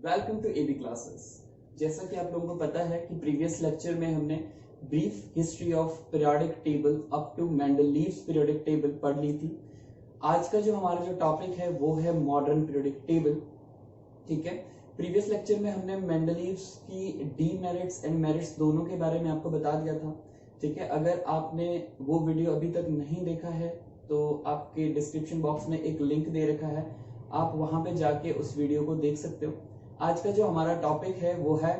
Welcome to AB classes. जैसा कि आप लोगों को पता है कि प्रीवियस लेक्चर में हमने brief history of periodic table up to Mendeleev's periodic table पढ़ ली थी। आज का जो हमारा जो टॉपिक है वो है मॉडर्न पीरियोडिक टेबल। ठीक है, प्रीवियस लेक्चर में हमने मेंडलीव्स की डीमेरिट्स एंड मेरिट्स दोनों के बारे में आपको बता दिया था। ठीक है, अगर आपने वो वीडियो अभी तक नहीं देखा है तो आपके डिस्क्रिप्शन बॉक्स में एक लिंक दे रखा है, आप वहां पे जाके उस वीडियो को देख सकते हो। आज का जो हमारा टॉपिक है वो है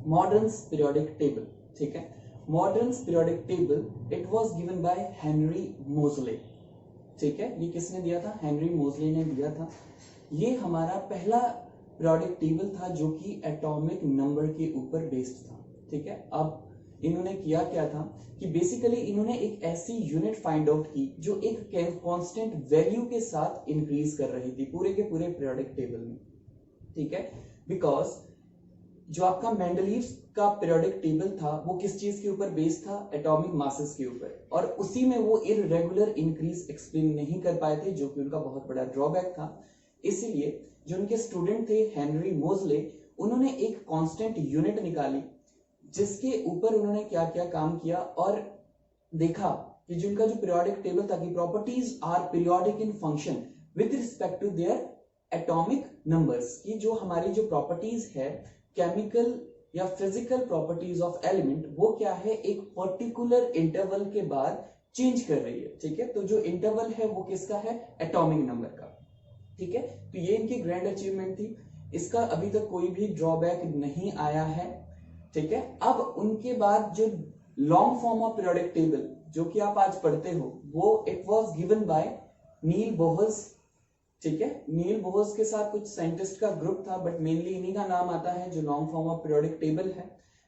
मॉडर्न पीरियोडिक टेबल। ठीक है, modern periodic table it was given by Henry मोजले। ठीक है, ये किसने दिया था? हेनरी मोजले ने दिया था। ये हमारा पहला पीरियोडिक टेबल था जो कि एटॉमिक नंबर के ऊपर बेस्ड था। ठीक है, अब इन्होंने किया क्या था कि बेसिकली इन्होंने एक ऐसी यूनिट फाइंड आउट की जो एक कांस्टेंट वैल्यू के साथ इंक्रीज कर रही थी पूरे के पूरे पीरियोडिक टेबल में। ठीक है, बिकॉज जो आपका मेंडलीव्स का पीरियोडिक टेबल था वो किस चीज के ऊपर बेस्ड था? एटॉमिक मासेस के ऊपर, और उसी में वो इररेगुलर इंक्रीज एक्सप्लेन नहीं कर पाए थे, जो कि उनका बहुत बड़ा ड्रॉबैक था। इसीलिए जो उनके स्टूडेंट थे हेनरी मोजले, उन्होंने एक कांस्टेंट यूनिट निकाली जिसके ऊपर उन्होंने क्या क्या काम किया और देखा कि जिनका जो पीरियोडिक टेबल था कि properties are periodic in function with respect to their atomic numbers, की जो हमारी जो प्रॉपर्टीज है केमिकल या फिजिकल प्रॉपर्टीज ऑफ एलिमेंट, वो क्या है, एक पर्टिकुलर इंटरवल के बाद चेंज कर रही है। ठीक है, तो जो इंटरवल है वो किसका है? एटॉमिक नंबर का। ठीक है, तो ये इनकी ग्रैंड अचीवमेंट थी। इसका अभी तक कोई भी ड्रॉबैक नहीं आया है। ठीक है, अब उनके बाद जो long form of periodic table जो कि आप आज पढ़ते हो वो it was given by Niels Bohrs. ठीक है, नील बोहर्स के साथ कुछ साइंटिस्ट का ग्रुप था, बट मेनली इन्हीं का नाम आता है जो long form of periodic table है।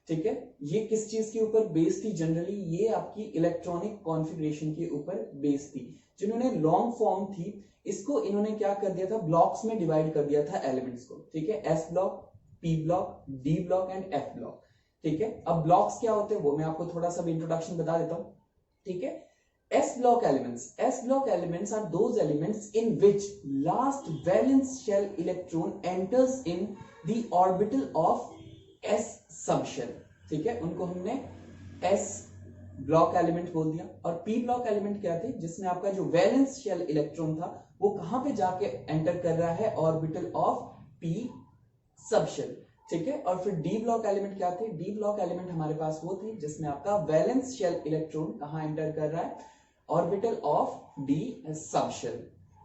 ठीक है, ये किस चीज के ऊपर बेस्ड थी? जनरली ये आपकी इलेक्ट्रॉनिक कॉन्फ़िगरेशन के ऊपर बेस्ड थी। जिन्होंने लॉन्ग फॉर्म थी इसको इन्होंने क्या कर दिया था? ब्लॉक्स में डिवाइड कर दिया था एलिमेंट्स को। ठीक है, S block, P block, D block and F block. ठीक है, अब ब्लॉक्स क्या होते हैं वो मैं आपको थोड़ा सा इंट्रोडक्शन बता देता हूं। ठीक है, S block elements are those elements in which last valence shell electron enters in the orbital of S subshell। ठीक है, उनको हमने S ब्लॉक एलिमेंट बोल दिया। और P ब्लॉक एलिमेंट क्या थे? जिसमें आपका जो वैलेंस शेल इलेक्ट्रॉन था वो कहां पे जाके एंटर कर रहा है? Orbital of P subshell. ठीक है, और फिर डी ब्लॉक एलिमेंट क्या थे? डी ब्लॉक एलिमेंट हमारे पास वो थे जिसमें आपका वैलेंस शेल इलेक्ट्रॉन कहां एंटर कर रहा है? Orbital of D subshell.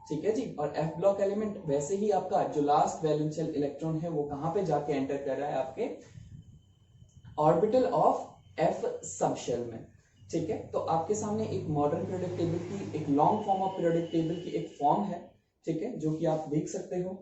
ठीक है जी, और एफ ब्लॉक एलिमेंट वैसे ही आपका जो लास्ट वैलेंस शेल इलेक्ट्रॉन है वो कहां पे जाके एंटर कर रहा है? आपके ऑर्बिटल ऑफ एफ सबशेल में। ठीक है, तो आपके सामने एक मॉडर्न पीरियोडिक टेबल की एक long form of periodic table की एक फॉर्म है। ठीक है, जो कि आप देख सकते हो।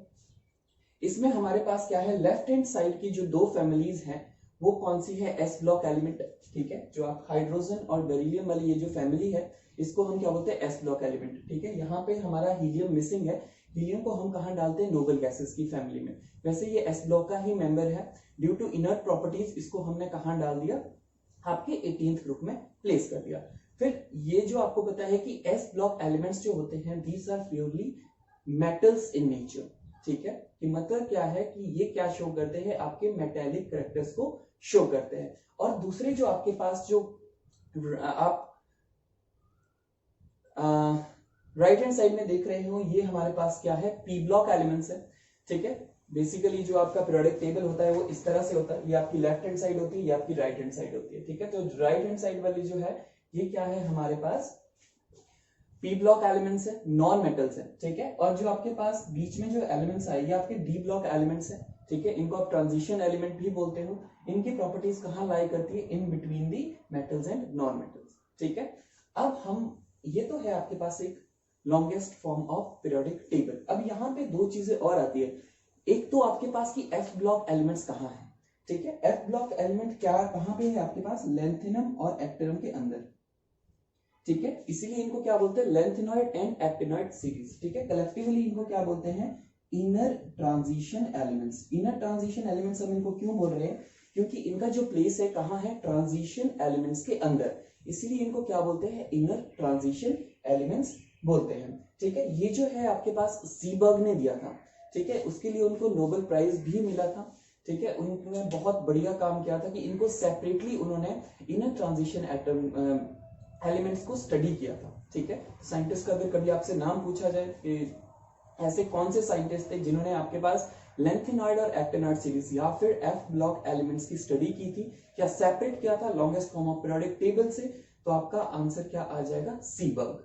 इसमें हमारे पास क्या है? लेफ्ट हैंड साइड की जो दो फैमिलीज हैं वो कौन सी है? S block element. ठीक है, जो आप हाइड्रोजन और बेरिलियम वाली ये जो फैमिली है इसको हम क्या बोलते हैं? S block element. ठीक है, यहाँ पे हमारा हीलियम मिसिंग है। हीलियम को हम कहाँ डालते हैं? नोबल गैसेस की फैमिली में। वैसे ये एस ब्लॉक का ही मेंबर है। ड्यू टू इनर्ट प्रॉपर्टीज इसको हमने कहाँ डाल दिया? आपके 18th ग्रुप में प्लेस कर दिया। फिर ये जो आपको पता है कि एस ब्लॉक एलिमेंट्स जो होते हैं these are purely metals in nature. ठीक है, कि मतलब क्या है कि ये क्या शो करते हैं? आपके मेटेलिक कैरेक्टर्स को शो करते हैं। और दूसरे जो आपके पास जो आप राइट हैंड साइड में देख रहे हो ये हमारे पास क्या है? पी ब्लॉक एलिमेंट्स है। ठीक है, बेसिकली जो आपका पीरियोडिक टेबल होता है वो इस तरह से होता है। ये आपकी लेफ्ट हैंड साइड होती है, ये आपकी राइट हैंड साइड होती है। ठीक है, तो राइट हैंड साइड वाली जो है ये क्या है? हमारे पास पी ब्लॉक एलिमेंट्स है, नॉन मेटल्स है। ठीक है, और जो आपके पास बीच में जो एलिमेंट्स है ये आपके डी ब्लॉक एलिमेंट्स है। ठीक है, इनको आप ट्रांजिशन एलिमेंट भी बोलते हो। इनकी प्रॉपर्टीज कहां लाई करती है? In between the metals and non metals. ठीक है, अब हम ये तो है आपके पास एक longest form of periodic table. अब यहाँ पे दो चीजें और आती है। एक तो आपके पास की एफ ब्लॉक एलिमेंट्स कहाँ है? ठीक है, एफ ब्लॉक एलिमेंट क्या कहां पे है आपके पास? लेंथिनम और एक्टिनम के अंदर। ठीक है, इसीलिए इनको क्या बोलते हैं? लेंथिनॉइड एंड एक्टिनॉइड सीरीज। ठीक है, कलेक्टिवली इनको क्या बोलते हैं? Inner transition elements. Inner transition elements हम इनको क्यों बोल रहे हैं? क्योंकि इनका जो प्लेस है कहां है? ट्रांजिशन एलिमेंट्स के अंदर, इसीलिए इनको क्या बोलते हैं? इनर ट्रांजिशन एलिमेंट्स बोलते हैं। ठीक है, ये जो है आपके पास सीबर्ग ने दिया था। ठीक है, उसके लिए उनको नोबेल प्राइज भी मिला था। ठीक है, उन्होंने बहुत बढ़िया काम किया था कि इनको सेपरेटली उन्होंने इनर ट्रांजिशन एटम एलिमेंट्स को स्टडी किया था। ठीक है, साइंटिस्ट का अगर कभी आपसे नाम पूछा जाए कि ऐसे कौन से साइंटिस्ट थे जिन्होंने आपके पास लेंथेनॉइड और एक्टिनॉइड सीरीज या फिर एफ ब्लॉक एलिमेंट्स की स्टडी की थी या सेपरेट किया था longest form of periodic table से, तो आपका आंसर क्या आ जाएगा? सीबर्ग।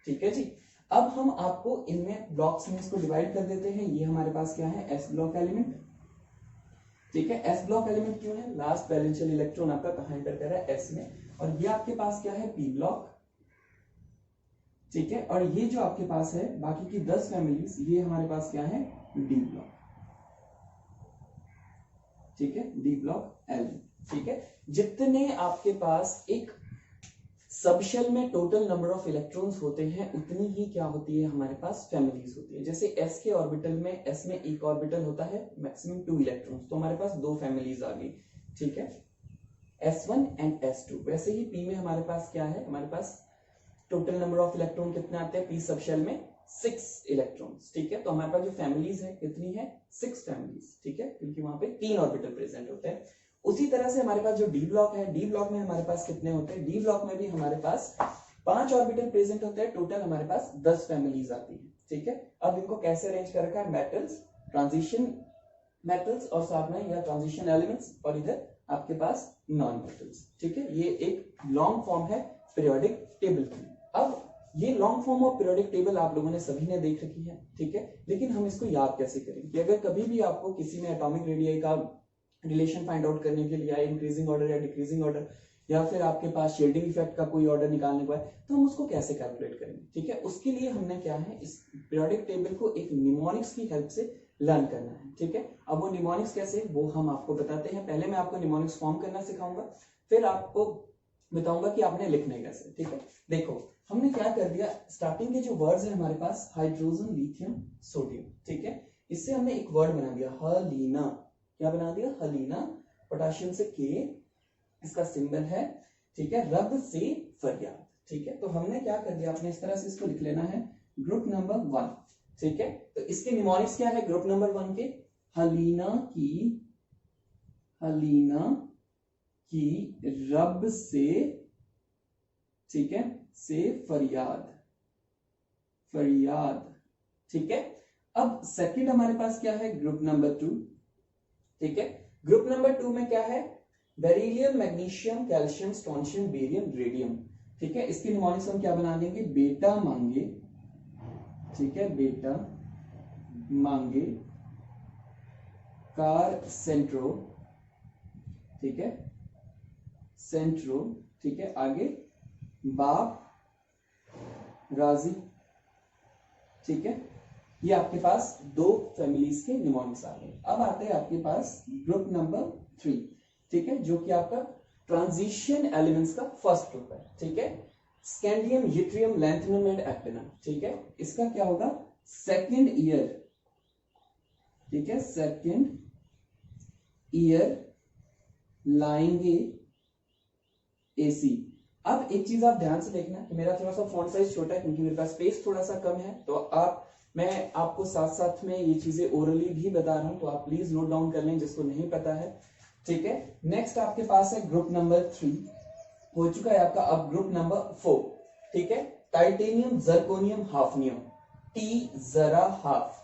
ठीक है जी, अब हम आपको इनमें ब्लॉक्स में इसको डिवाइड कर देते हैं। ये हमारे पास क्या है? S block element. ठीक है, एस ब्लॉक एलिमेंट क्यों है? लास्ट वैलेंशियल इलेक्ट्रॉन आपका कहां एंटर कर रहा है? एस में। और ये आपके पास क्या है? P block. ठीक है, और ये जो आपके पास है बाकी की 10 फैमिलीज, ये हमारे पास क्या है? D block. ठीक है, डी ब्लॉक एल। ठीक है, जितने आपके पास एक सबशेल में टोटल नंबर ऑफ इलेक्ट्रॉन्स होते हैं उतनी ही क्या होती है? हमारे पास फैमिलीज होती है। जैसे एस के ऑर्बिटल में, एस में एक ऑर्बिटल होता है मैक्सिमम 2 इलेक्ट्रॉन्स, तो हमारे पास 2 फैमिलीज आ गई। ठीक है, S1 एंड S2। वैसे ही पी में हमारे पास क्या है? हमारे पास टोटल नंबर ऑफ इलेक्ट्रॉन कितने आते हैं पी सबशेल में? 6 इलेक्ट्रॉन्स। ठीक है, तो हमारे पास जो फैमिलीज है कितनी है? 6 फैमिलीज। ठीक है, क्योंकि वहां पे 3 ऑर्बिटल प्रेजेंट होते हैं। उसी तरह से हमारे पास जो डी ब्लॉक है, डी ब्लॉक में हमारे पास कितने होते हैं? डी ब्लॉक में भी हमारे पास 5 ऑर्बिटल प्रेजेंट होते हैं। टोटल हमारे पास 10 फैमिलीज आती है। ठीक है, अब इनको कैसे अरेंज कर रखा है? मेटल्स, ट्रांजिशन मेटल्स और साथ में या ट्रांजिशन एलिमेंट्स, और इधर आपके पास नॉन मेटल्स। ठीक है, ये एक लॉन्ग फॉर्म है पीरियोडिक टेबल की। अब ये long form of periodic table आप लोगों ने सभी ने देख रखी है। ठीक है, लेकिन हम इसको याद कैसे करें कि अगर कभी भी आपको किसी में एटॉमिक रेडियस का रिलेशन फाइंड आउट करने के लिए या इंक्रीजिंग ऑर्डर या डिक्रीजिंग ऑर्डर या फिर आपके पास शेडिंग इफेक्ट का कोई ऑर्डर निकालने को है, तो हम उसको कैसे कैलकुलेट करेंगे? ठीक है, उसके लिए हमने क्या है, इस पीरियोडिक टेबल को एक निमोनिक्स की हेल्प से लर्न करना है। ठीक है, अब वो निमोनिक्स कैसे, वो हम आपको बताते हैं। पहले मैं आपको निमोनिक्स फॉर्म करना सिखाऊंगा, फिर आपको बताऊंगा कि आपने लिखने कैसे। ठीक है, देखो हमने क्या कर दिया, स्टार्टिंग के जो वर्ड्स है हमारे पास हाइड्रोजन, लिथियम, सोडियम। ठीक है, इससे हमने एक वर्ड बना दिया हलीना। क्या बना दिया? हलीना। पोटेशियम से के, इसका सिंबल है। ठीक है, रब से फरियाद। ठीक है, तो हमने क्या कर दिया, आपने इस तरह से इसको लिख लेना है, ग्रुप नंबर 1। ठीक है, तो इसके निमोनिक्स क्या है ग्रुप नंबर 1 के? हलीना की रब से, ठीक है, से फरियाद। ठीक है, अब सेकंड हमारे पास क्या है? Group number 2। ठीक है, ग्रुप नंबर 2 में क्या है? Beryllium, magnesium, calcium, strontium, barium, radium. ठीक है, इसके निमोनिक्स हम क्या बना देंगे? बेटा मांगे। ठीक है, बेटा मांगे, कार सेंट्रो। ठीक है, सेंट्रो। ठीक है, आगे बाप राजी। ठीक है, ये आपके पास 2 फैमिलीज के निमोनिक्स आ गए। अब आते हैं आपके पास ग्रुप नंबर 3। ठीक है, जो कि आपका ट्रांजिशन एलिमेंट्स का फर्स्ट ग्रुप है। ठीक है, स्कैंडियम, यूट्रियम, लैंथेनम एंड एक्टिनम। ठीक है, इसका क्या होगा? Second year. ठीक है, सेकंड ईयर लाएंगे एसी। अब एक चीज आप ध्यान से देखना कि मेरा थोड़ा सा फॉन्ट साइज छोटा है क्योंकि मेरे पास स्पेस थोड़ा सा कम है, तो मैं आपको साथ साथ में ये चीजें ओरली भी बता रहा हूं, तो आप प्लीज नोट डाउन कर लें जिसको नहीं पता है। ठीक है, नेक्स्ट आपके पास है ग्रुप नंबर 3 हो चुका है आपका। अब ग्रुप नंबर 4। ठीक है, टाइटेनियम, जर्कोनियम, हाफनियम, टी जरा हाफ।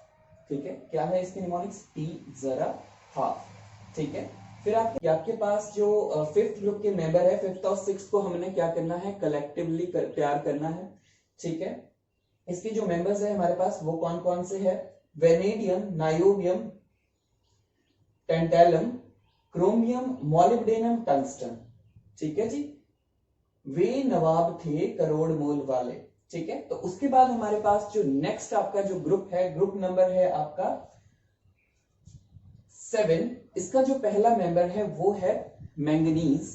ठीक है, क्या है इसके निमोनिक्स? टी जरा हाफ। ठीक है, फिर आपके पास जो 5th ग्रुप के मेंबर है, 5th और 6th को हमने क्या करना है? कलेक्टिवली तैयार करना है। ठीक है, इसके जो मेंबर्स है हमारे पास वो कौन कौन से है? Vanadium, niobium, tantalum, chromium, molybdenum, tungsten. ठीक है जी, वे नवाब थे करोड़ मोल वाले। ठीक है, तो उसके बाद हमारे पास जो नेक्स्ट आपका जो ग्रुप है, ग्रुप नंबर है आपका 7। इसका जो पहला मेंबर है वो है मैंगनीज,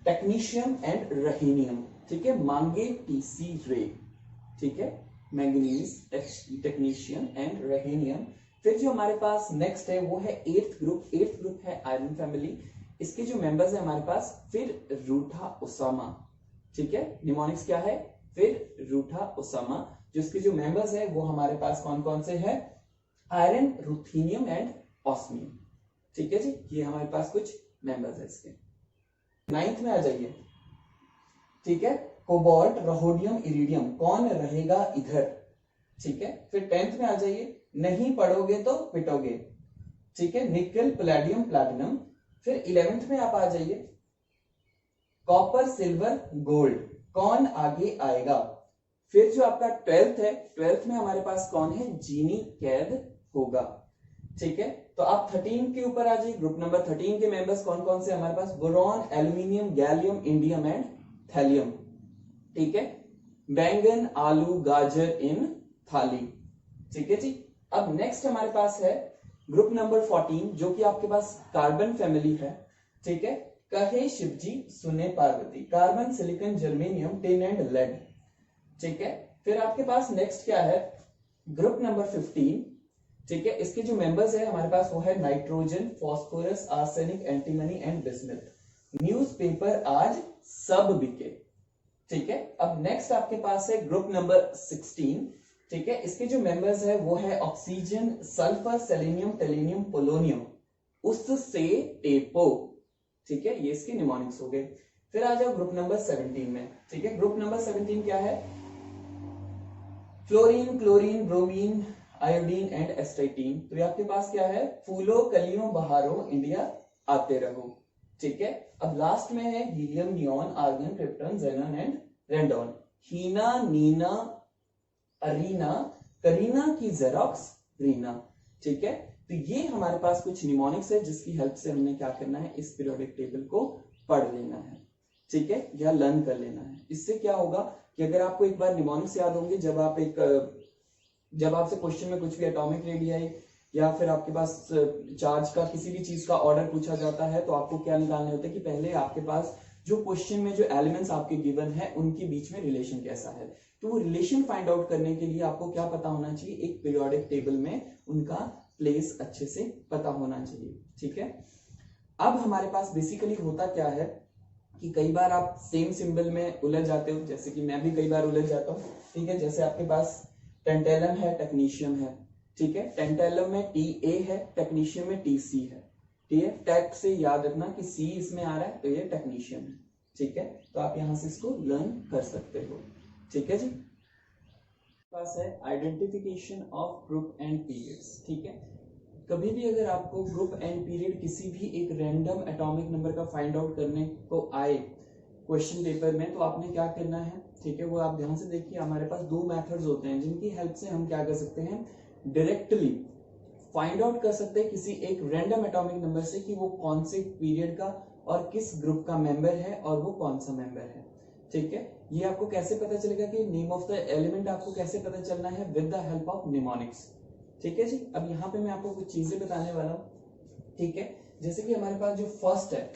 टेक्नीशियम एंड रहीनियम। ठीक है, मांगे टीसी रे। ठीक है, मैंगनीज, टेक्नीशियम एंड रहीनियम। फिर जो हमारे पास नेक्स्ट है वो है 8th ग्रुप। 8th ग्रुप है आयरन फैमिली। इसके जो मेंबर्स है हमारे पास फिर रूठा ओसामा। ठीक है, निमोनिक्स क्या है? फिर रूठा ओसामा। जिसके जो मेंबर्स है वो हमारे पास कौन कौन से है? Iron, ruthenium and osmium. ठीक है जी, ये हमारे पास कुछ मेंबर्स है इसके। 9th में आ जाइए। ठीक है, कोबाल्ट, रहोडियम, इरिडियम, कौन रहेगा इधर। ठीक है, फिर 10th में आ जाइए, नहीं पढ़ोगे तो पिटोगे। ठीक है, निकल, पैलेडियम, प्लैटिनम। फिर 11th में आप आ जाइए, कॉपर, सिल्वर, गोल्ड, कौन आगे आएगा। फिर जो आपका 12th है, 12th में हमारे पास कौन है, जीनी कैद होगा। ठीक है, तो आप 13 के ऊपर आ जाइए। ग्रुप नंबर 13 के मेंबर्स कौन कौन से हमारे पास, boron, aluminium, gallium, indium and thallium. ठीक है, बैंगन, आलू, गाजर इन थाली। ठीक है जी, अब नेक्स्ट हमारे पास है ग्रुप नंबर 14, जो कि आपके पास कार्बन फैमिली है। ठीक है, कहे शिवजी सुने Parvati, carbon, silicon, germanium, tin and lead. ठीक है, फिर आपके पास नेक्स्ट क्या है, ग्रुप नंबर 15। ठीक है, इसके जो मेंबर्स है हमारे पास वो है nitrogen, phosphorus, arsenic, antimony and bismuth. Newspaper आज सब बिके। ठीक है, अब नेक्स्ट आपके पास है ग्रुप नंबर 16। ठीक है, इसके जो मेंबर्स है वो है ऑक्सीजन, सल्फर, सेलेनियम, टेलेनियम, पोलोनियम, उससे टेपो। ठीक है, ये इसके निमोनिक्स हो गए। फिर आ जाओ ग्रुप नंबर 17 में। ठीक है, ग्रुप नंबर 17 क्या है, fluorine, chlorine, bromine, iodine and astatine. तो ये आपके पास क्या है, फूलो कलियों बहारों इंडिया आते रहो। ठीक है, अब लास्ट में है helium, neon, argon, krypton, xenon and radon. Heena, Neena, Arina, Kareena की जेरोक्स, रीना। ठीक है, तो ये हमारे पास कुछ निमोनिक्स है जिसकी हेल्प से हमने क्या करना है, इस पीरियोडिक टेबल को पढ़ लेना है। ठीक है, या लर्न कर लेना है। इससे क्या होगा कि अगर आपको एक बार निमोनिक्स याद होंगे, जब आपसे क्वेश्चन में कुछ भी एटॉमिक रेडियाई या फिर आपके पास चार्ज का किसी भी चीज का ऑर्डर पूछा जाता है, तो आपको क्या निकालने होते हैं कि पहले आपके पास जो क्वेश्चन में जो एलिमेंट्स आपके गिवन है उनके बीच में रिलेशन कैसा है। तो वो रिलेशन फाइंड आउट करने के लिए आपको क्या पता होना चाहिए, एक पीरियोडिक टेबल में उनका प्लेस अच्छे से पता होना चाहिए। ठीक है, अब हमारे पास बेसिकली होता क्या है कि कई बार आप सेम सिंबल में उलझ जाते हो, जैसे कि मैं भी कई बार उलझ जाता हूँ। ठीक है, जैसे आपके पास टेंटेलम है, टेक्नीशियम है। ठीक है, टेंटेलम में TA है, टेक्नीशियम में TC है। ठीक है, टेक से याद रखना कि C इसमें आ रहा है तो ये टेक्नीशियम है। ठीक है, तो आप यहां से इसको लर्न कर सकते हो। ठीक है जी, पास है identification of group and periods. ठीक है, कभी भी अगर आपको ग्रुप एंड पीरियड किसी भी एक रैंडम एटॉमिक नंबर का फाइंड आउट करने को आए क्वेश्चन पेपर में, तो आपने क्या करना है। ठीक है, वो आप ध्यान से देखिए, हमारे पास 2 मेथड्स होते हैं जिनकी हेल्प से हम क्या कर सकते हैं, डायरेक्टली फाइंड आउट कर सकते हैं किसी एक रैंडम एटॉमिक नंबर से कि वो कौन से पीरियड का और किस ग्रुप का मेंबर है और वो कौन सा मेंबर है। ठीक है, ये आपको कैसे पता चलेगा कि नेम ऑफ द एलिमेंट आपको कैसे पता चलना है, with the help of mnemonics. ठीक है जी, अब यहाँ पे मैं आपको कुछ चीजें बताने वाला हूँ। ठीक है, जैसे कि हमारे पास जो फर्स्ट है,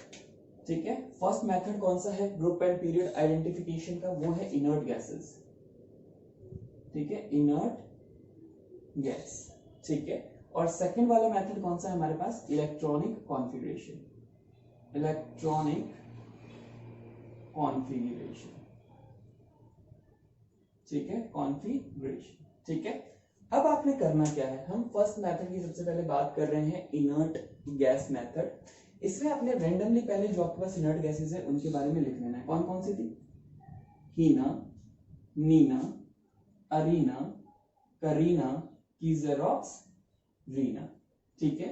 ठीक है, फर्स्ट मेथड कौन सा है ग्रुप एंड पीरियड आइडेंटिफिकेशन का, वो है इनर्ट गैसेस। ठीक है, इनर्ट गैस। ठीक है, और सेकंड वाला मेथड कौन सा है हमारे पास, इलेक्ट्रॉनिक कॉन्फिगरेशन। Electronic configuration. ठीक है, कॉन्फिगरेशन। ठीक है, अब आपने करना क्या है, हम फर्स्ट मेथड की सबसे पहले बात कर रहे हैं, इनर्ट गैस मेथड। इसमें आपने रैंडमली पहले जो आपके पास इनर्ट गैसेस है उनके बारे में लिख लेना है। कौन कौन सी थी, हीना, नीना, अरीना, करीना की जेरोक्स, रीना। ठीक है,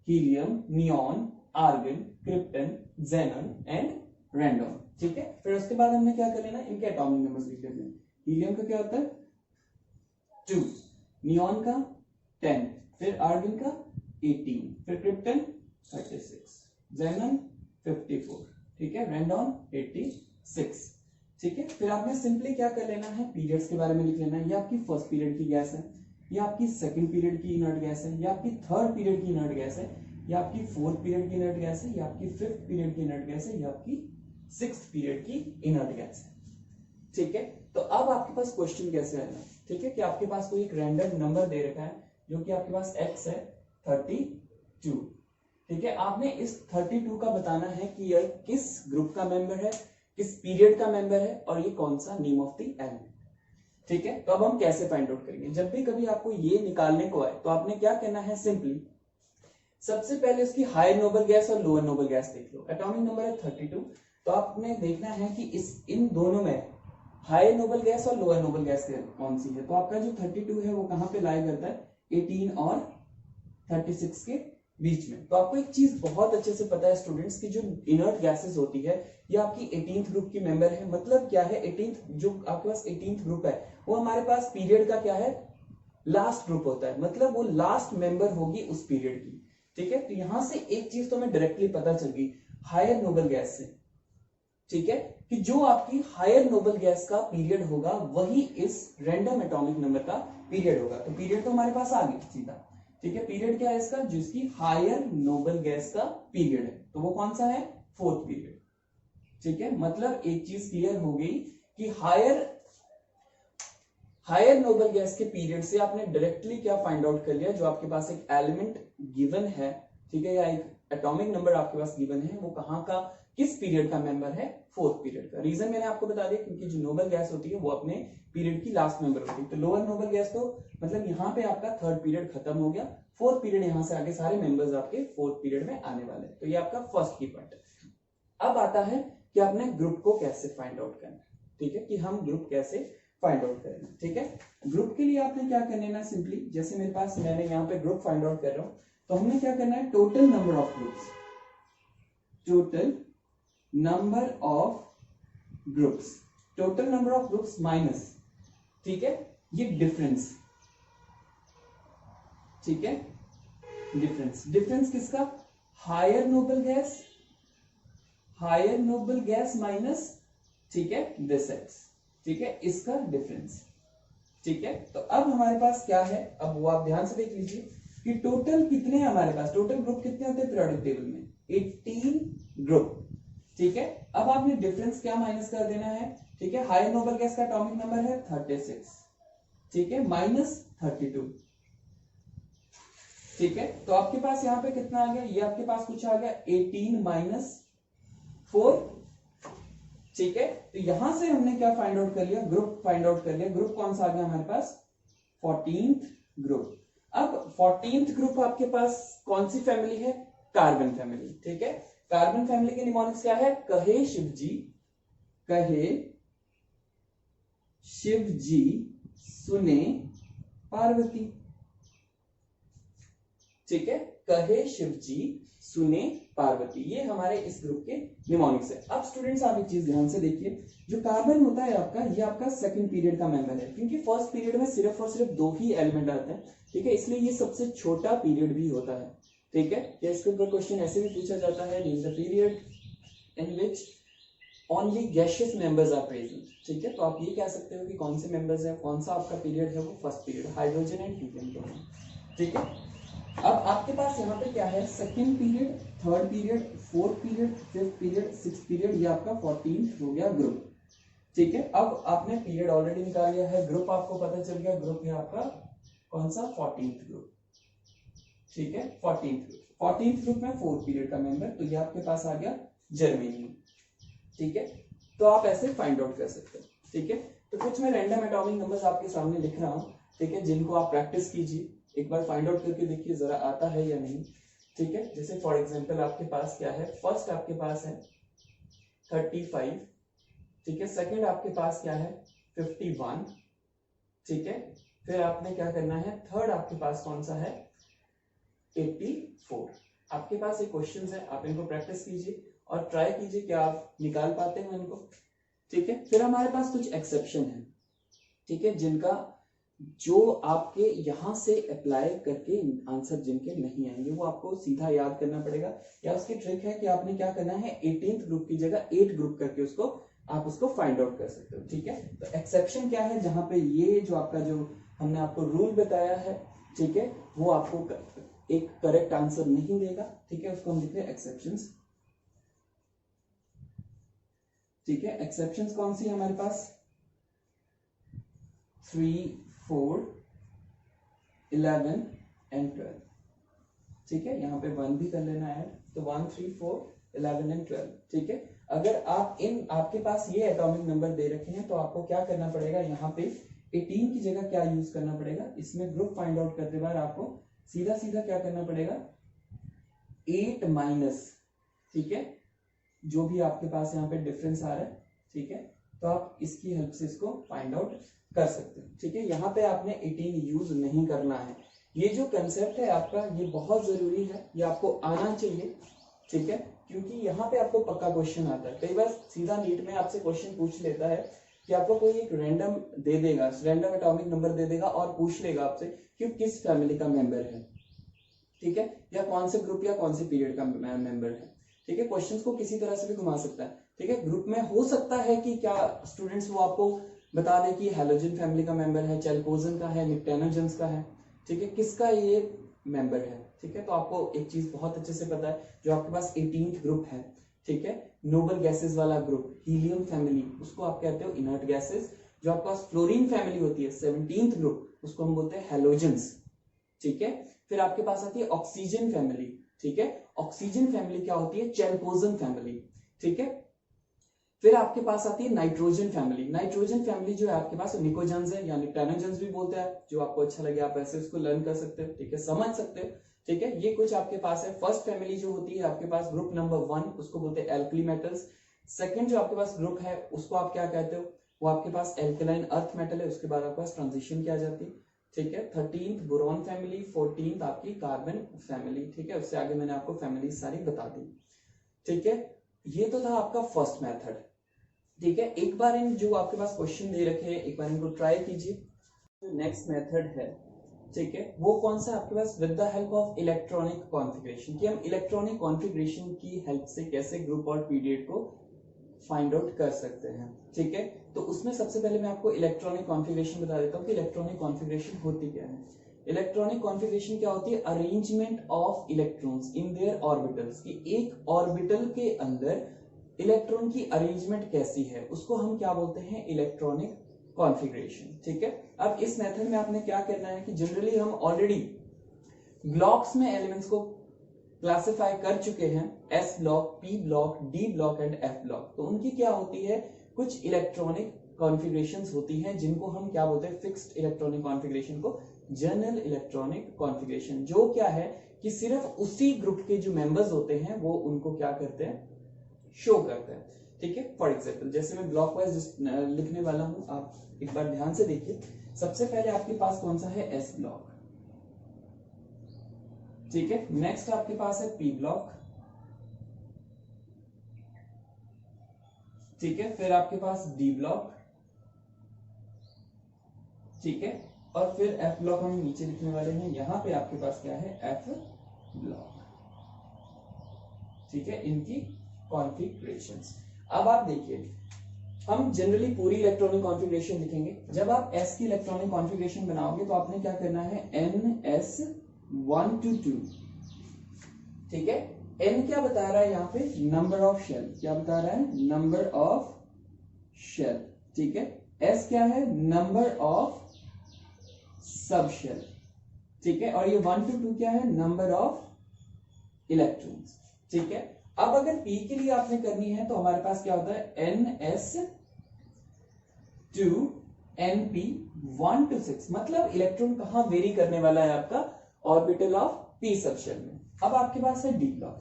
helium, neon, argon, krypton, xenon and radon. ठीक है, फिर उसके बाद हमने क्या कर लेना, इनके एटॉमिक नंबर्स लिख लेते हैं। हीलियम का क्या होता है 2, नियॉन का 10, फिर आर्गन का 18, फिर क्रिप्टन 36, ज़ेनन 54। ठीक है, रेंडॉन 86। ठीक है, फिर आपने सिंपली क्या कर लेना है, पीरियड्स के बारे में लिख लेना है। ये आपकी फर्स्ट पीरियड की गैस है, ये आपकी सेकंड पीरियड की इनर्ट गैस है, ये आपकी थर्ड पीरियड की इनर्ट गैस है, ये आपकी फोर्थ पीरियड की इनर्ट गैस है, ये आपकी फिफ्थ पीरियड की इनर्ट गैस है, ये आपकी सिक्स्थ पीरियड की इनर्ट गैस है। ठीक है, तो अब आपके पास क्वेश्चन कैसे आएगा। ठीक है, कि आपके पास कोई एक रैंडम नंबर दे रखा है जो कि आपके पास x है 32। ठीक है, आपने इस 32 का बताना है कि यह किस ग्रुप का मेंबर है, किस पीरियड का मेंबर है और ये कौन सा नेम ऑफ द एलिमेंट। ठीक है, तो अब हम कैसे फाइंड आउट करेंगे? जब भी कभी आपको ये निकालने को आए तो आपने क्या करना है, सिंपली सबसे पहले उसकी हायर नोबल गैस और लोअर नोबल गैस देख लो। एटॉमिक नंबर है 32, तो आपने देखना है कि इन दोनों में हायर नोबल गैस और लोअर नोबल गैस कौन सी है। तो आपका जो 32 है वो कहां पे लाई करता है, 18 और 36 के बीच में। तो आपको एक चीज बहुत अच्छे से पता है स्टूडेंट्स की जो इनर्ट गैसेस होती है ये आपकी 18th ग्रुप की मेंबर है। मतलब क्या है, 18th जो आपके पास 18th ग्रुप है वो हमारे पास पीरियड का क्या है, लास्ट ग्रुप होता है, मतलब वो लास्ट मेंबर होगी उस पीरियड की। ठीक है, तो यहां से एक चीज तो हमें डायरेक्टली पता चल गई हायर नोबल गैस से, ठीक है, कि जो आपकी हायर नोबल गैस का पीरियड होगा वही इस रैंडम एटॉमिक नंबर का पीरियड होगा। तो पीरियड तो हमारे पास आ गया सीधा। ठीक है, पीरियड क्या है इसका, जिसकी हायर नोबल गैस का पीरियड है, तो वो कौन सा है, 4th पीरियड। ठीक है, मतलब एक चीज क्लियर हो गई कि हायर नोबल गैस के पीरियड से आपने डायरेक्टली क्या फाइंड आउट कर लिया, जो आपके पास एक एलिमेंट गिवन है, ठीक है, या एक एटॉमिक नंबर आपके पास गिवन है, वो कहां का, किस पीरियड का मेंबर है, 4th पीरियड का। रीजन मैंने आपको बता दिया, क्योंकि जो नोबल गैस होती है वो अपने पीरियड की लास्ट मेंबर होती है। तो लोअर नोबल गैस तो मतलब यहाँ पे आपका 3rd पीरियड खत्म हो गया, 4th पीरियड यहाँ से आगे सारे मेंबर्स आपके 4th पीरियड में आने वाले। तो ये आपका फर्स्ट की पॉइंट है। अब आता है कि आपने ग्रुप को कैसे फाइंड आउट करना है। ठीक है, कि हम ग्रुप कैसे फाइंड आउट करेंगे। ठीक है, ग्रुप के लिए आपने क्या करना है ना, सिंपली जैसे मेरे पास मैंने यहाँ पे ग्रुप फाइंड आउट कर रहा हूं, तो हमने क्या करना है, total number of groups, total number of groups, total number of groups minus, ठीक है, ये डिफरेंस, ठीक है, डिफरेंस, डिफरेंस किसका, हायर नोबल गैस माइनस, ठीक है, दिस एक्स, ठीक है, इसका डिफरेंस। ठीक है, तो अब हमारे पास क्या है, अब वो आप ध्यान से देख लीजिए कि टोटल कितने हैं हमारे पास, टोटल ग्रुप कितने होते हैं पीरियोडिक टेबल में, 18 ग्रुप। ठीक है, अब आपने डिफरेंस क्या माइनस कर देना है, ठीक है, हायर नोबल गैस का एटॉमिक नंबर है 36, ठीक है, माइनस 32। ठीक है, तो आपके पास यहां पे कितना आ गया, ये आपके पास कुछ आ गया 18 माइनस 4। ठीक है, तो यहां से हमने क्या फाइंड आउट कर लिया, ग्रुप फाइंड आउट कर लिया। ग्रुप कौन सा आ गया हमारे पास, 14th ग्रुप। अब 14th ग्रुप आपके पास कौन सी फैमिली है, कार्बन फैमिली। ठीक है, कार्बन फैमिली के निमोनिक्स क्या है, कहे शिवजी, कहे शिवजी सुने पार्वती। ठीक है, कहे शिवजी सुने पार्वती, ये हमारे इस ग्रुप के निमोनिक्स है। अब स्टूडेंट्स आप एक चीज ध्यान से देखिए, जो कार्बन होता है आपका, ये आपका सेकंड पीरियड का मेंबर है, क्योंकि फर्स्ट पीरियड में सिर्फ और सिर्फ 2 ही एलिमेंट आते हैं। ठीक है, इसलिए ये सबसे छोटा पीरियड भी होता है। ठीक है, या इसके ऊपर क्वेश्चन ऐसे भी पूछा जाता है, in the period in which only gaseous members are present. ठीक है, तो आप ये कह सकते हो कि कौन से मेंबर्स है, कौन सा आपका पीरियड है, वो first period, hydrogen and helium दोनों। ठीक है, अब आपके पास यहाँ पे क्या है, second period, third period, fourth period, fifth period, sixth period, ये आपका 14th हो गया ग्रुप। ठीक है, अब आपने पीरियड ऑलरेडी निकाल लिया है, ग्रुप आपको पता चल गया, ग्रुप है आपका कौन सा, 14th ग्रुप। ठीक है, 14th ग्रुप में 4th पीरियड का मेंबर, तो ये आपके पास आ गया जर्मेनियम। ठीक है, तो आप ऐसे फाइंड आउट कर सकते हो। ठीक है, तो कुछ मैं रैंडम एटॉमिक नंबर्स आपके सामने लिख रहा हूँ, ठीक है, जिनको आप प्रैक्टिस कीजिए, एक बार फाइंड आउट करके देखिए जरा आता है या नहीं। ठीक है, जैसे फॉर एग्जांपल आपके पास क्या है, फर्स्ट आपके पास है 35, ठीक है, सेकंड आपके पास क्या है 51, ठीक है, फिर आपने क्या करना है, थर्ड आपके पास कौन सा है 84। आपके पास एक क्वेश्चन है, आप इनको प्रैक्टिस कीजिए और ट्राई कीजिए कि आप निकाल पाते हो इनको। ठीक है, फिर हमारे पास कुछ एक्सेप्शन है, ठीक है, जिनका जो आपके यहां से अप्लाई करके आंसर जिनके नहीं आएंगे वो आपको सीधा याद करना पड़ेगा, या उसकी ट्रिक है कि आपने क्या करना है, 18th ग्रुप की जगह 8 ग्रुप करके आप उसको फाइंड आउट कर सकते हो। ठीक है, तो एक्सेप्शन क्या है, जहां पे ये जो आपका जो हमने आपको रूल बताया है, ठीक है, वो आपको एक करेक्ट आंसर नहीं देगा। ठीक है, उसको हम लिखते हैं एक्सेप्शंस। ठीक है, एक्सेप्शंस कौन सी है हमारे पास, 3, 4, 11 एंड 12। ठीक है, यहाँ पे 1 भी कर लेना है, तो 1, 3, 4, 11 एंड 12। ठीक है, अगर आप आपके पास ये एटॉमिक नंबर दे रखे हैं तो आपको क्या करना पड़ेगा, यहाँ पे 18 की जगह क्या यूज करना पड़ेगा, इसमें ग्रुप फाइंड आउट करते बार आपको सीधा सीधा क्या करना पड़ेगा, 8 माइनस, ठीक है, जो भी आपके पास यहाँ पे डिफरेंस आ रहा है, ठीक है, तो आप इसकी हेल्प से इसको फाइंड आउट कर सकते हैं, ठीक है। यहाँ पे आपने 18 यूज नहीं करना है। ये जो कंसेप्ट है आपका, ये बहुत जरूरी है, ये आपको आना चाहिए, ठीक है, क्योंकि यहाँ पे आपको पक्का क्वेश्चन आता है। कई बार सीधा नीट में आपसे क्वेश्चन पूछ लेता है कि आपको कोई एक रैंडम दे देगा, रैंडम एटॉमिक नंबर दे देगा और पूछ लेगा आपसे कि किस फैमिली का मेंबर है, ठीक है, या कौन से ग्रुप या कौन से पीरियड का मेंबर है, ठीक है। क्वेश्चंस को किसी तरह से भी घुमा सकता है, ठीक है। ग्रुप में हो सकता है कि क्या स्टूडेंट्स वो आपको बता दे कि हैलोजन फैमिली का मेंबर है, चैल्कोजन का है, निप्टेनोजेंस का है, ठीक है, किसका ये मेंबर है, ठीक है। तो आपको एक चीज बहुत अच्छे से पता है, जो आपके पास 18th ग्रुप है, ठीक है, नोबल गैसेस वाला ग्रुप, हीलियम फैमिली, उसको आप कहते हो इनर्ट गैसेस। जो आपके पास फ्लोरीन फैमिली होती है 17th ग्रुप, उसको हम बोलते हैं हैलोजेंस, ठीक है। फिर आपके पास आती है ऑक्सीजन फैमिली, ठीक है, ऑक्सीजन फैमिली क्या होती है, चैल्कोजन फैमिली, ठीक है। फिर आपके पास आती है नाइट्रोजन फैमिली। नाइट्रोजन फैमिली जो है आपके पास निकोजेंस है, यानी निप्टेनोजेंस भी बोलते हैं, जो आपको अच्छा लगे आप ऐसे उसको लर्न कर सकते हो, ठीक है, समझ सकते हो, ठीक है। ये कुछ आपके पास है। फर्स्ट फैमिली जो होती है आपके पास ग्रुप नंबर 1, उसको बोलते हैं एल्कली मेटल्स। सेकंड जो आपके पास ग्रुप है उसको आप क्या कहते हो, वो आपके पास एल्कलाइन अर्थ मेटल है, उसके बाद आपके पास ट्रांजिशन की आ जाती है, ठीक है। 13th बोरॉन फैमिली, 14th आपकी कार्बन फैमिली, ठीक है। उससे आगे मैंने आपको फैमिली सारी बता दी, ठीक है। ये तो था आपका फर्स्ट मेथड, ठीक है। एक बार इन जो आपके पास क्वेश्चन दे रखे हैं, एक बार इनको ट्राई कीजिए। जो नेक्स्ट मेथड है, ठीक है, वो कौन सा आपके पास, with the help of electronic configuration, कि हम इलेक्ट्रॉनिक कॉन्फ़िगरेशन की हेल्प से कैसे ग्रुप और पीरियड को फाइंड आउट कर सकते हैं, ठीक है। तो उसमें सबसे पहले मैं आपको इलेक्ट्रॉनिक कॉन्फ़िगरेशन बता देता हूँ कि इलेक्ट्रॉनिक कॉन्फ़िगरेशन होती क्या है। इलेक्ट्रॉनिक कॉन्फ़िगरेशन क्या होती है, arrangement of electrons in their orbitals, कि एक ऑर्बिटल के अंदर इलेक्ट्रॉन की अरेंजमेंट कैसी है, उसको हम क्या बोलते हैं, इलेक्ट्रॉनिक कॉन्फ़िगरेशन, ठीक है। अब इस मेथड में आपने क्या करना है कि जनरली हम ऑलरेडी ब्लॉक्स में एलिमेंट्स को क्लासिफाई कर चुके हैं, S block, P block, D block and F block. तो उनकी क्या होती है, कुछ इलेक्ट्रॉनिक कॉन्फ़िगरेशंस होती हैं जिनको हम क्या बोलते हैं, फिक्स्ड इलेक्ट्रॉनिक कॉन्फ़िगरेशन को जनरल इलेक्ट्रॉनिक कॉन्फ़िगरेशन, जो क्या है कि सिर्फ उसी ग्रुप के जो मेंबर्स होते हैं वो उनको क्या करते हैं, शो करते हैं, ठीक है। फॉर एग्जाम्पल जैसे मैं ब्लॉक वाइज लिखने वाला हूं, आप एक बार ध्यान से देखिए। सबसे पहले आपके पास कौन सा है, एस ब्लॉक, ठीक है। नेक्स्ट आपके पास है पी ब्लॉक, ठीक है। फिर आपके पास डी ब्लॉक, ठीक है। और फिर एफ ब्लॉक हम नीचे लिखने वाले हैं। यहां पे आपके पास क्या है, एफ ब्लॉक, ठीक है, इनकी कॉन्फ़िगरेशंस। अब आप देखिए, हम जनरली पूरी इलेक्ट्रॉनिक कॉन्फ़िगरेशन लिखेंगे। जब आप एस की इलेक्ट्रॉनिक कॉन्फ़िगरेशन बनाओगे तो आपने क्या करना है, NS1 to 2, ठीक है। N क्या बता रहा है यहाँ पे, नंबर ऑफ शेल, क्या बता रहा है, नंबर ऑफ शेल, ठीक है। S क्या है, नंबर ऑफ सब शेल, ठीक है। और ये 1 to 2 क्या है, नंबर ऑफ इलेक्ट्रॉन्स, ठीक है। अब अगर P के लिए आपने करनी है तो हमारे पास क्या होता है, NS2 NP1 to 6, मतलब इलेक्ट्रॉन कहां वेरी करने वाला है आपका, ऑर्बिटल ऑफ P सबशेल में। अब आपके पास है डी ब्लॉक।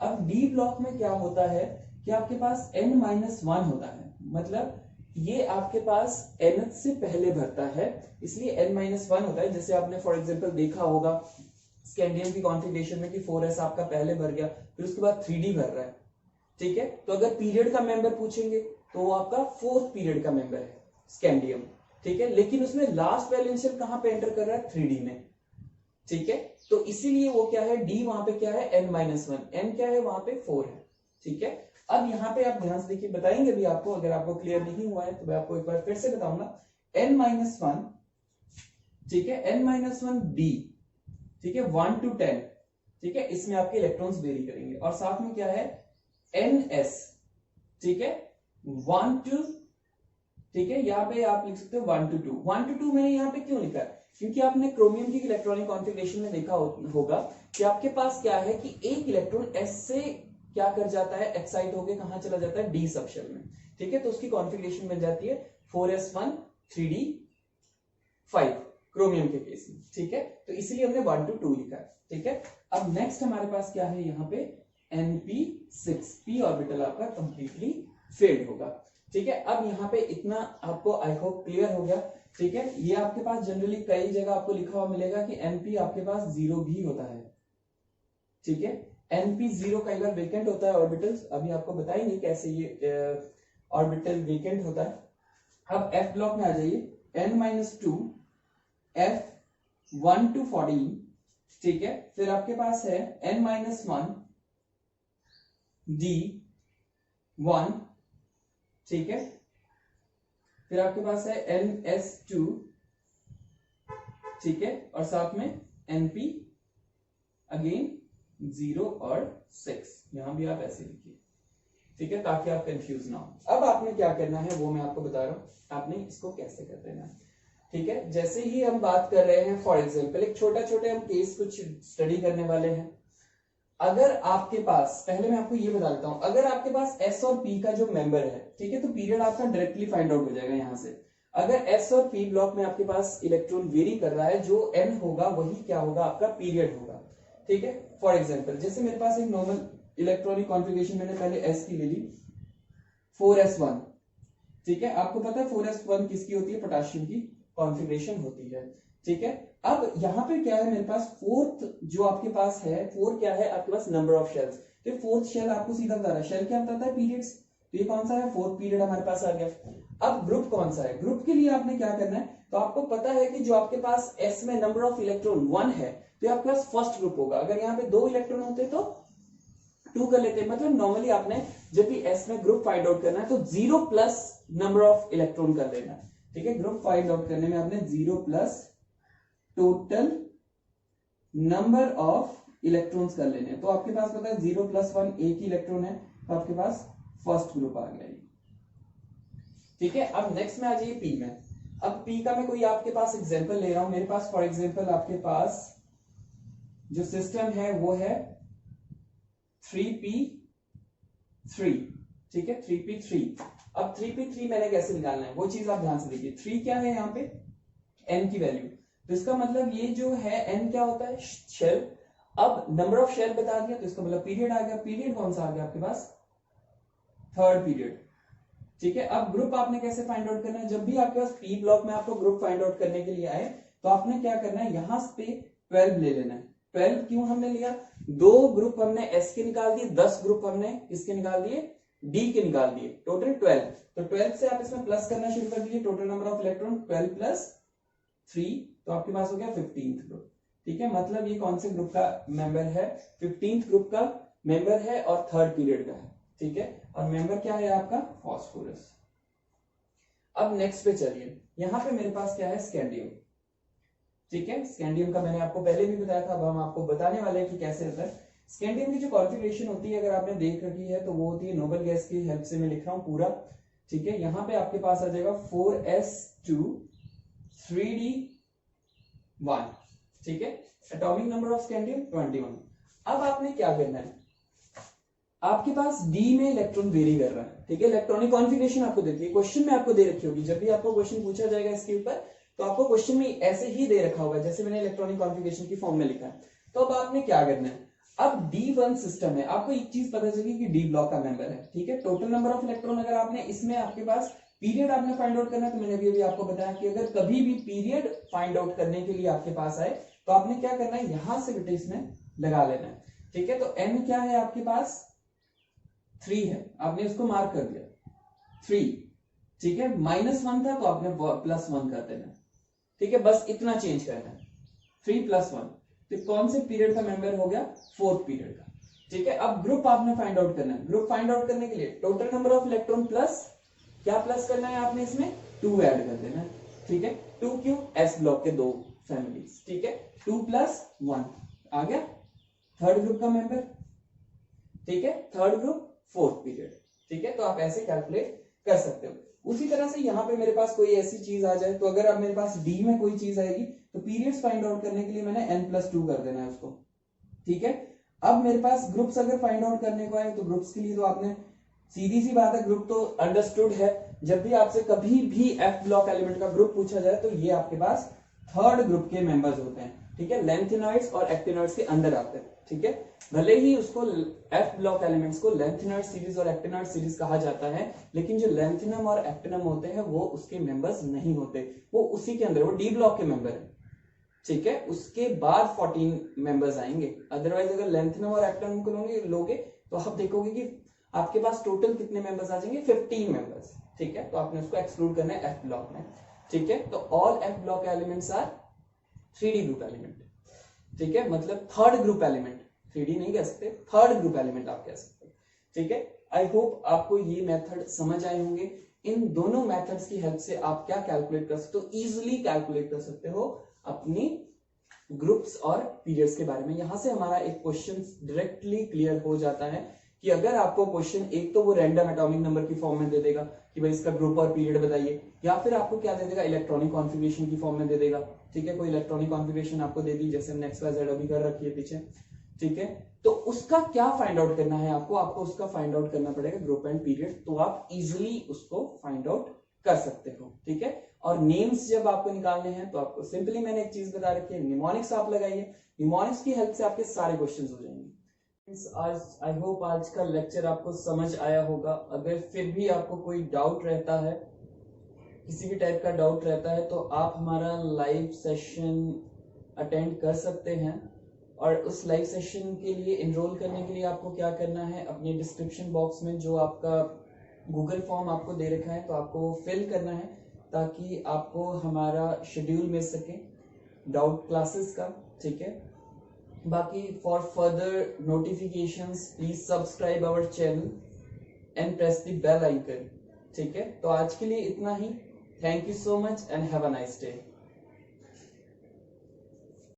अब डी ब्लॉक में क्या होता है कि आपके पास N-1 होता है, मतलब ये आपके पास nth से पहले भरता है, इसलिए N-1 होता है। जैसे आपने फॉर एग्जांपल देखा होगा स्कैंडियम की कॉन्फ़िगरेशन में कि 4s आपका पहले भर गया, फिर उसके बाद 3d भर रहा है, ठीक है। तो अगर पीरियड का मेंबर पूछेंगे तो वो आपका 4th पीरियड का मेंबर है स्कैंडियम, ठीक है। लेकिन उसमें लास्ट वैलेंशियल कहां पे एंटर कर रहा है, 3d में, ठीक है। तो इसीलिए वो क्या है, डी वहां पे क्या है, N-1, N क्या है वहां पे 4 है, ठीक है। अब यहाँ पे आप ध्यान से देखिए, बताएंगे भी आपको, अगर आपको क्लियर नहीं हुआ है तो मैं आपको एक बार फिर से बताऊंगा। N-1, ठीक है, N-1 D, ठीक है, 1 to 10, ठीक है, इसमें आपके इलेक्ट्रॉन्स वेरी करेंगे। और साथ में क्या है, NS, ठीक है, 1 to, ठीक है, यहाँ पे आप लिख सकते हो 1 to 2। 1 to 2 मैंने यहाँ पे क्यों लिखा है, क्योंकि आपने क्रोमियम की इलेक्ट्रॉनिक कॉन्फ़िगरेशन में देखा होगा कि आपके पास क्या है कि एक इलेक्ट्रॉन S से क्या कर जाता है, एक्साइट होके कहां चला जाता है, D सबशेल में, ठीक है। तो उसकी कॉन्फ़िगरेशन बन जाती है 4s1 3d 5 क्रोमियम के केस में, ठीक है। तो इसलिए हमने 1 to 2 लिखा है, ठीक है। अब नेक्स्ट हमारे पास क्या है यहाँ पे Np6, p ऑर्बिटल आपका कंप्लीटली फेल्ड होगा, ठीक है। अब यहाँ पे इतना आपको आई होप क्लियर हो गया, ठीक है। ये आपके पास जनरली कई जगह आपको लिखा हुआ मिलेगा कि Np आपके पास 0 भी होता है, ठीक है। Np0 कई बार वेकेंट होता है ऑर्बिटल्स, अभी आपको बताएंगे कैसे ये ऑर्बिटल वेकेंट होता है। अब F ब्लॉक में आ जाइए, N-2 F1 to 14, ठीक है। फिर आपके पास है N-1 D1, ठीक है। फिर आपके पास है NS2, ठीक है, और साथ में NP अगेन 0 और 6, यहां भी आप ऐसे लिखिए, ठीक है, ताकि आप कंफ्यूज ना हो। अब आपने क्या करना है वो मैं आपको बता रहा हूं, आपने इसको कैसे कर देना है, ठीक है। जैसे ही हम बात कर रहे हैं, फॉर एग्जांपल एक छोटा हम केस कुछ स्टडी करने वाले हैं। अगर आपके पास, पहले मैं आपको ये बता देता हूं, अगर आपके पास S और P का जो मेंबर है, ठीक है, तो पीरियड आपका डायरेक्टली फाइंड आउट हो जाएगा यहां से। अगर S और P ब्लॉक में आपके पास इलेक्ट्रॉन वेरी कर रहा है, जो N होगा वही क्या होगा, आपका पीरियड होगा, ठीक है। फॉर एग्जाम्पल जैसे मेरे पास एक नॉर्मल इलेक्ट्रॉनिक कॉन्फ़िगरेशन मैंने पहले S की ले ली, 4s1, ठीक है। आपको पता है 4s1 किसकी होती है, पोटेशियम की कॉन्फ़िगरेशन होती है, ठीक है। अब यहाँ पे क्या है मेरे पास, फोर्थ जो आपके पास है, फोर्थ क्या है आपके पास, नंबर ऑफ शेल्स। तो फोर्थ शेल आपको सीधा बता रहा है, शेल क्या बताता है, पीरियड्स। तो ये कौन सा है, फोर्थ पीरियड हमारे पास आ गया। अब ग्रुप कौन सा है, ग्रुप के लिए आपने क्या करना है, तो आपको पता है कि जो आपके पास S में नंबर ऑफ इलेक्ट्रॉन 1 है, तो आपके पास फर्स्ट ग्रुप होगा। अगर यहाँ पे 2 इलेक्ट्रॉन होते तो 2 कर लेते, मतलब नॉर्मली आपने जब भी S में ग्रुप फाइंड आउट करना है तो 0 प्लस नंबर ऑफ इलेक्ट्रॉन कर लेना है, ठीक है। ग्रुप फाइंड आउट करने में आपने 0 plus total number of electrons कर लेने हैं। तो आपके पास पता है 0 + 1 एक ही इलेक्ट्रॉन है, तो आपके पास फर्स्ट ग्रुप आ गया, ठीक है। अब नेक्स्ट में आ जाइए P में। अब P का मैं कोई आपके पास एग्जांपल ले रहा हूं, मेरे पास फॉर एग्जांपल आपके पास जो सिस्टम है वो है 3p3, ठीक है, 3p3। अब 3p3 मैंने कैसे निकालना है वो चीज आप ध्यान से देखिए। 3 क्या है यहाँ पे, n की वैल्यू, तो इसका मतलब ये जो है n क्या होता है, शेल। अब नंबर ऑफ शेल बता दिया तो इसका मतलब पीरियड आ गया। पीरियड कौन सा आ गया आपके पास, थर्ड पीरियड, ठीक है। अब ग्रुप आपने कैसे फाइंड आउट करना है, जब भी आपके पास P ब्लॉक में आपको ग्रुप फाइंड आउट करने के लिए आए तो आपने क्या करना है, यहां पे 12 ले लेना है। 12 क्यों हमने लिया, 2 ग्रुप हमने S के निकाल दिए, 10 ग्रुप हमने किसके निकाल दिए, D के निकाल दिए, टोटल 12। तो 12 से आप इसमें प्लस करना शुरू कर दीजिए, टोटल नंबर ऑफ इलेक्ट्रॉन 12 + 3, तो आपके पास हो गया 15th ग्रुप, ठीक है। मतलब ये कौन से ग्रुप का मेंबर है, 15th ग्रुप का मेंबर है और थर्ड पीरियड का है, ठीक है। और मेंबर क्या है आपका, फास्फोरस। अब नेक्स्ट पे चलिए, यहां पे मेरे पास क्या है, स्कैंडियम, ठीक है। स्कैंडियम का मैंने आपको पहले भी बताया था, अब हम आपको बताने वाले हैं कि कैसे होता है। स्कैंडियम की जो कॉन्फ़िगरेशन होती है, अगर आपने देख रखी है तो वो होती है, नोबल गैस की हेल्प से मैं लिख रहा हूं पूरा, ठीक है। यहां पे आपके पास आ जाएगा 4s2 3d1, ठीक है। Atomic number of scandium 21। अब आपने क्या करना है, आपके पास D में इलेक्ट्रॉन वेरी कर रहा है, ठीक है। इलेक्ट्रॉनिक कॉन्फ़िगरेशन आपको देती है, क्वेश्चन में आपको दे रखी होगी, जब भी आपको क्वेश्चन पूछा जाएगा इसके ऊपर तो आपको क्वेश्चन में ऐसे ही दे रखा होगा जैसे मैंने इलेक्ट्रॉनिक कॉन्फ़िगरेशन की फॉर्म में लिखा है। तो अब आपने क्या करना है, अब D1 सिस्टम है, आपको एक चीज पता चली कि D ब्लॉक का मेंबर है, ठीक है। टोटल नंबर ऑफ इलेक्ट्रॉन, अगर आपने इसमें आपके पास पीरियड आपने फाइंड आउट करना है, तो मैंने अभी आपको बताया कि अगर कभी भी पीरियड फाइंड आउट करने के लिए आपके पास आए तो आपने क्या करना है, यहां से बेटे इसमें लगा लेना है, ठीक है। तो n क्या है आपके पास, 3 है, आपने इसको मार्क कर दिया 3, ठीक है। -1 था तो आपने +1 कर देना, ठीक है। बस इतना चेंज करना है, 3 + 1। तो कौन से पीरियड का मेंबर हो गया, फोर्थ पीरियड का, ठीक है। अब ग्रुप आपने फाइंड आउट करना है। ग्रुप फाइंड आउट करने के लिए total number of electron plus क्या प्लस करना है, आपने इसमें 2 ऐड कर देना है, ठीक है। 2 क्यों, S ब्लॉक के 2 फैमिलीज, ठीक है। 2 + 1 आ गया थर्ड ग्रुप का मेंबर, ठीक है। थर्ड ग्रुप फोर्थ पीरियड, ठीक है। तो आप ऐसे कैलकुलेट कर सकते हो। उसी तरह से यहाँ पे मेरे पास कोई ऐसी चीज आ जाए, तो अगर अब मेरे पास D में कोई चीज आएगी तो पीरियड्स फाइंड आउट करने के लिए मैंने n+2 कर देना है उसको, ठीक है। अब मेरे पास ग्रुप्स अगर फाइंड आउट करने को आए तो ग्रुप्स के लिए तो आपने सीधी सी बात है, ग्रुप तो अंडरस्टूड है। जब भी आपसे कभी भी F ब्लॉक एलिमेंट का ग्रुप पूछा जाए तो ये आपके पास थर्ड ग्रुप के मेंबर्स होते हैं, ठीक है। लेंथेनॉइड्स और एक्टिनॉइड्स के अंदर आते हैं, ठीक है। भले ही उसको एफ ब्लॉक एलिमेंट्स को लेंथेनॉइड सीरीज और एक्टिनॉइड सीरीज कहा जाता है, लेकिन जो लेंथेनम और एक्टिनम होते हैं वो उसके मेंबर्स नहीं होते, वो उसी के अंदर, वो डी ब्लॉक के मेंबर है, ठीक है। उसके बाद 14 मेंबर्स आएंगे। अदरवाइज अगर लेंथेनम और एक्टिनम को लोगे तो आप देखोगे कि आपके पास टोटल कितने मेंबर्स आ जाएंगे, 15 मेंबर्स, ठीक है। तो आपने उसको एक्सक्लूड करना है एफ ब्लॉक में, ठीक है। तो all F block elements are 3D group element, ठीक है। मतलब थर्ड ग्रुप एलिमेंट, 3D नहीं कह सकते, थर्ड ग्रुप एलिमेंट आप कह सकते हो, ठीक है। आई होप आपको ये मेथड समझ आए होंगे। इन दोनों मेथड्स की हेल्प से आप क्या कैलकुलेट कर सकते हो, इजिली कैलकुलेट कर सकते हो अपनी ग्रुप्स और पीरियड्स के बारे में। यहां से हमारा एक क्वेश्चन डायरेक्टली क्लियर हो जाता है कि अगर आपको क्वेश्चन एक तो वो रैंडम एटॉमिक नंबर की फॉर्म में दे देगा कि भाई इसका ग्रुप और पीरियड बताइए, या फिर आपको क्या दे देगा, इलेक्ट्रॉनिक कॉन्फ़िगरेशन की फॉर्म में दे देगा, ठीक है। कोई इलेक्ट्रॉनिक कॉन्फ़िगरेशन आपको दे दी, जैसे हमने XYZ अभी कर रखी है पीछे, ठीक है। तो उसका क्या फाइंड आउट करना है आपको उसका फाइंड आउट करना पड़ेगा ग्रुप एंड पीरियड, तो आप इजिली उसको फाइंड आउट कर सकते हो, ठीक है। और नेम्स जब आपको निकालने हैं तो आपको सिंपली मैंने एक चीज बता रखी है, निमोनिक्स आप लगाइए, निमोनिक्स की हेल्प से आपके सारे क्वेश्चंस हो जाएंगे। आज आई होप आज का लेक्चर आपको समझ आया होगा। अगर फिर भी आपको कोई डाउट रहता है, किसी भी टाइप का डाउट रहता है, तो आप हमारा लाइव सेशन अटेंड कर सकते हैं। और उस लाइव सेशन के लिए एनरोल करने के लिए आपको क्या करना है, अपने डिस्क्रिप्शन बॉक्स में जो आपका गूगल फॉर्म आपको दे रखा है तो आपको वो फिल करना है, ताकि आपको हमारा शेड्यूल मिल सके डाउट क्लासेस का, ठीक है। बाकी for further notifications please subscribe our channel and press the bell icon, ठीक है। तो आज के लिए इतना ही। Thank you so much and have a nice day.